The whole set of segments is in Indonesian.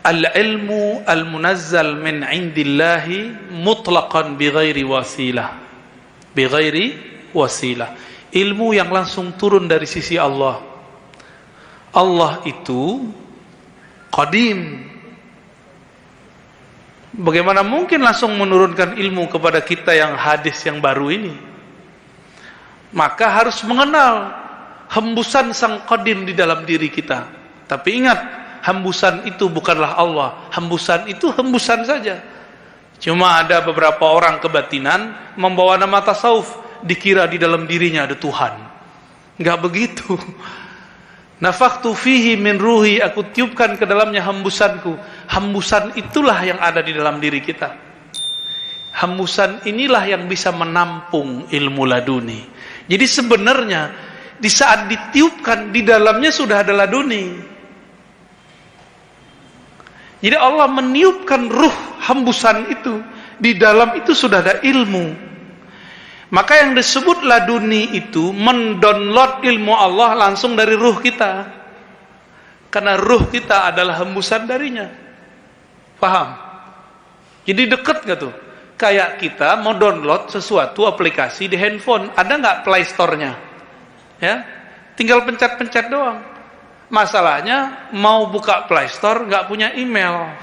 al-ilmu al-munazzal min indillahi mutlaqan bighairi wasilah. Bighairi wasilah. Ilmu yang langsung turun dari sisi Allah. Allah itu qadim. Bagaimana mungkin langsung menurunkan ilmu kepada kita yang hadis yang baru ini? Maka harus mengenal hembusan sang qadim di dalam diri kita. Tapi ingat, hembusan itu bukanlah Allah. Hembusan itu hembusan saja. Cuma ada beberapa orang kebatinan membawa nama tasawuf, dikira di dalam dirinya ada Tuhan. Enggak begitu. Nafakhtu fihi min ruhi, aku tiupkan ke dalamnya hembusanku. Hembusan itulah yang ada di dalam diri kita. Hembusan inilah yang bisa menampung ilmu laduni. Jadi sebenarnya di saat ditiupkan di dalamnya sudah ada laduni. Jadi Allah meniupkan ruh hembusan itu, di dalam itu sudah ada ilmu. Maka yang disebut laduni itu mendownload ilmu Allah langsung dari ruh kita. Karena ruh kita adalah hembusan darinya. Paham? Jadi deket gak tuh? Kayak kita mau download sesuatu aplikasi di handphone, ada nggak Play Store-nya? Ya, tinggal pencet-pencet doang. Masalahnya mau buka Play Store nggak punya email.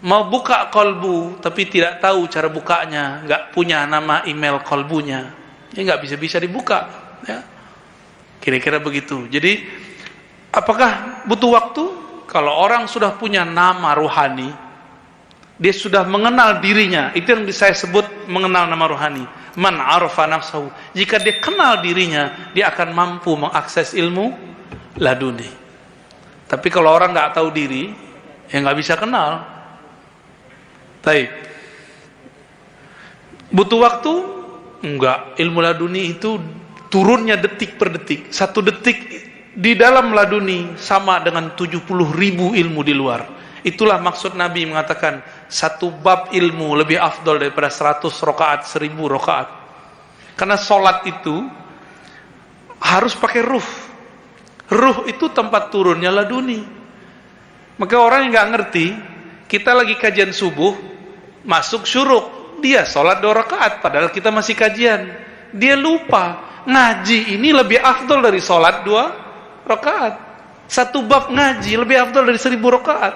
Mau buka kolbu tapi tidak tahu cara bukanya, nggak punya nama email kolbunya, ya nggak bisa dibuka. Ya, kira-kira begitu. Jadi, apakah butuh waktu? Kalau orang sudah punya nama ruhani, dia sudah mengenal dirinya. Itu yang saya sebut mengenal nama ruhani. Man arafa nafsahu. Jika dia kenal dirinya, dia akan mampu mengakses ilmu laduni. Tapi kalau orang nggak tahu diri, ya nggak bisa kenal. Baik. Butuh waktu? Enggak. Ilmu laduni itu turunnya detik per detik. 1 detik di dalam laduni sama dengan 70.000 ilmu di luar. Itulah maksud Nabi mengatakan 1 bab ilmu lebih afdol daripada 100 rakaat, 1000 rakaat. Karena sholat itu harus pakai ruh. Ruh itu tempat turunnya laduni. Maka orang yang nggak ngerti, kita lagi kajian subuh, masuk syuruk, dia sholat 2 rakaat, padahal kita masih kajian. Dia lupa, ngaji ini lebih afdol dari sholat 2 rakaat. 1 bab ngaji lebih afdol dari 1000 rakaat.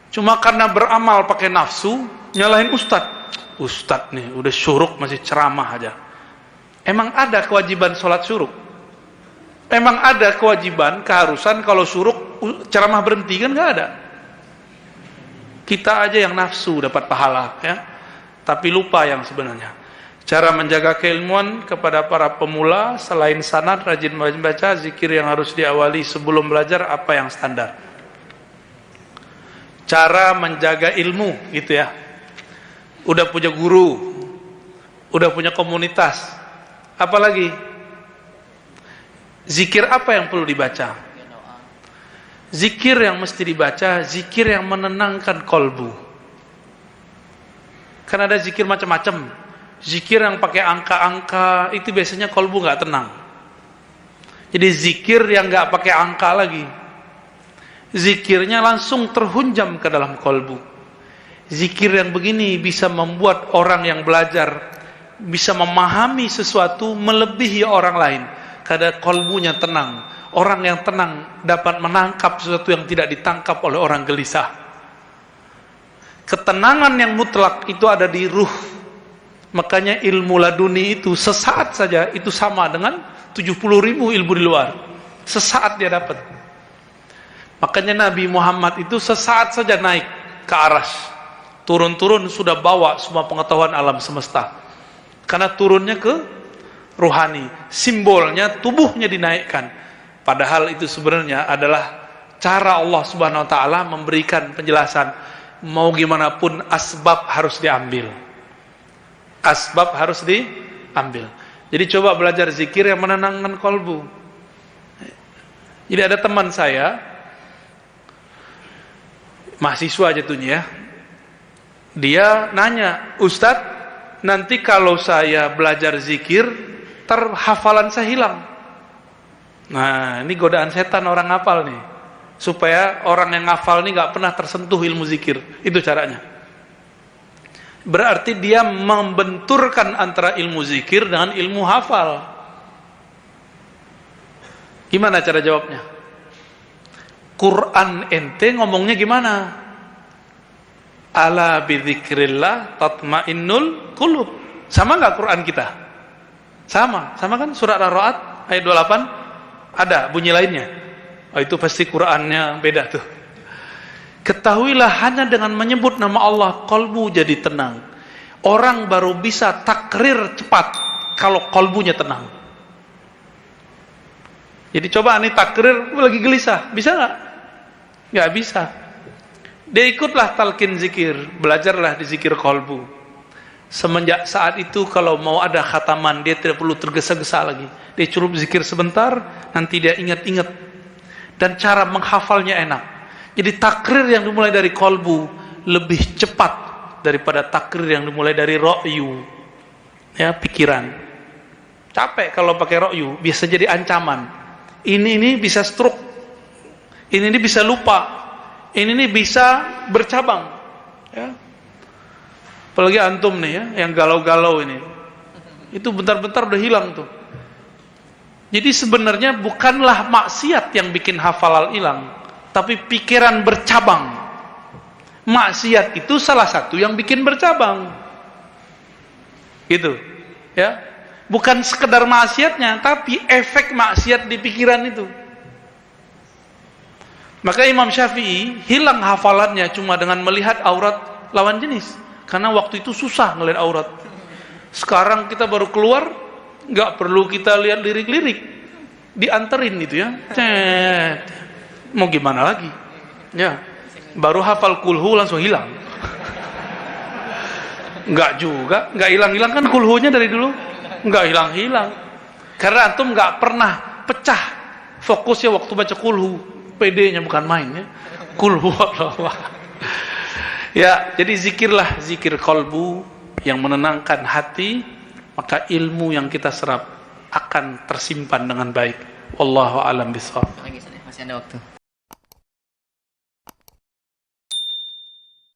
Cuma karena beramal pakai nafsu, nyalahin Ustadz nih, udah syuruk masih ceramah aja. Emang ada kewajiban sholat syuruk? Emang ada kewajiban, keharusan kalau syuruk ceramah berhenti? Kan nggak ada. Kita aja yang nafsu dapat pahala, ya. Tapi lupa yang sebenarnya. Cara menjaga keilmuan kepada para pemula, selain sanad, rajin baca, zikir yang harus diawali sebelum belajar, apa yang standar? Cara menjaga ilmu, gitu ya. Udah punya guru, udah punya komunitas, apalagi? Zikir apa yang perlu dibaca? Zikir yang mesti dibaca, zikir yang menenangkan kolbu. Kan ada zikir macam-macam. Zikir yang pakai angka-angka, itu biasanya kolbu nggak tenang. Jadi zikir yang nggak pakai angka lagi, zikirnya langsung terhunjam ke dalam kolbu. Zikir yang begini bisa membuat orang yang belajar bisa memahami sesuatu melebihi orang lain, karena kolbunya tenang. Orang yang tenang dapat menangkap sesuatu yang tidak ditangkap oleh orang gelisah. Ketenangan yang mutlak itu ada di ruh. Makanya ilmu laduni itu sesaat saja itu sama dengan 70.000 ilmu di luar. Sesaat dia dapat. Makanya Nabi Muhammad itu sesaat saja naik ke aras. Turun-turun sudah bawa semua pengetahuan alam semesta. Karena turunnya ke ruhani. Simbolnya tubuhnya dinaikkan. Padahal itu sebenarnya adalah cara Allah Subhanahu wa taala memberikan penjelasan. Mau gimana pun asbab harus diambil. Asbab harus diambil. Jadi coba belajar zikir yang menenangkan kolbu. Jadi ada teman saya, mahasiswa jatuhnya ya. Dia nanya, Ustadz, nanti kalau saya belajar zikir, hafalan saya hilang. Nah, ini godaan setan orang hafal nih. supaya orang yang ngafal ini nggak pernah tersentuh ilmu zikir. Itu caranya. Berarti dia membenturkan antara ilmu zikir dengan ilmu hafal. Gimana cara jawabnya? Quran ente ngomongnya gimana? Ala bidzikrillah tatmainnul qulub. Sama nggak Quran kita? Sama kan surat Ar-Ra'd ayat 28 ada bunyi lainnya. Oh, itu pasti Qurannya beda tuh. Ketahuilah hanya dengan menyebut nama Allah kalbu jadi tenang. Orang baru bisa takrir cepat kalau kalbunya tenang. Jadi coba nih takrir lagi gelisah, bisa nggak? Nggak bisa. Dia ikutlah talqin zikir, belajarlah di zikir kalbu. Semenjak saat itu kalau mau ada khataman dia tidak perlu tergesa-gesa lagi. Dia cukup zikir sebentar, nanti dia ingat-ingat. Dan cara menghafalnya enak. Jadi takrir yang dimulai dari kalbu lebih cepat daripada takrir yang dimulai dari ra'yu. Ya, pikiran. Capek kalau pakai ra'yu, bisa jadi ancaman. Ini bisa stroke. Ini bisa lupa. Ini bisa bercabang. Ya. Apalagi antum nih ya, yang galau-galau ini. Itu bentar-bentar udah hilang tuh. Jadi sebenarnya bukanlah maksiat yang bikin hafalan hilang, tapi pikiran bercabang. Maksiat itu salah satu yang bikin bercabang. Gitu. Ya. Bukan sekedar maksiatnya, tapi efek maksiat di pikiran itu. Maka Imam Syafi'i hilang hafalannya cuma dengan melihat aurat lawan jenis. Karena waktu itu susah ngelihat aurat. Sekarang kita baru keluar, nggak perlu kita lihat lirik-lirik, dianterin itu ya. Mau gimana lagi? Ya, baru hafal kulhu langsung hilang. Nggak juga, nggak hilang-hilang kan kulhunya dari dulu, nggak hilang-hilang. Karena antum nggak pernah pecah fokusnya waktu baca kulhu, PD-nya bukan main ya. Kulhu Allah. Ya, jadi zikirlah zikir kalbu yang menenangkan hati, maka ilmu yang kita serap akan tersimpan dengan baik. Wallahu a'lam bishawab. Masih ada waktu.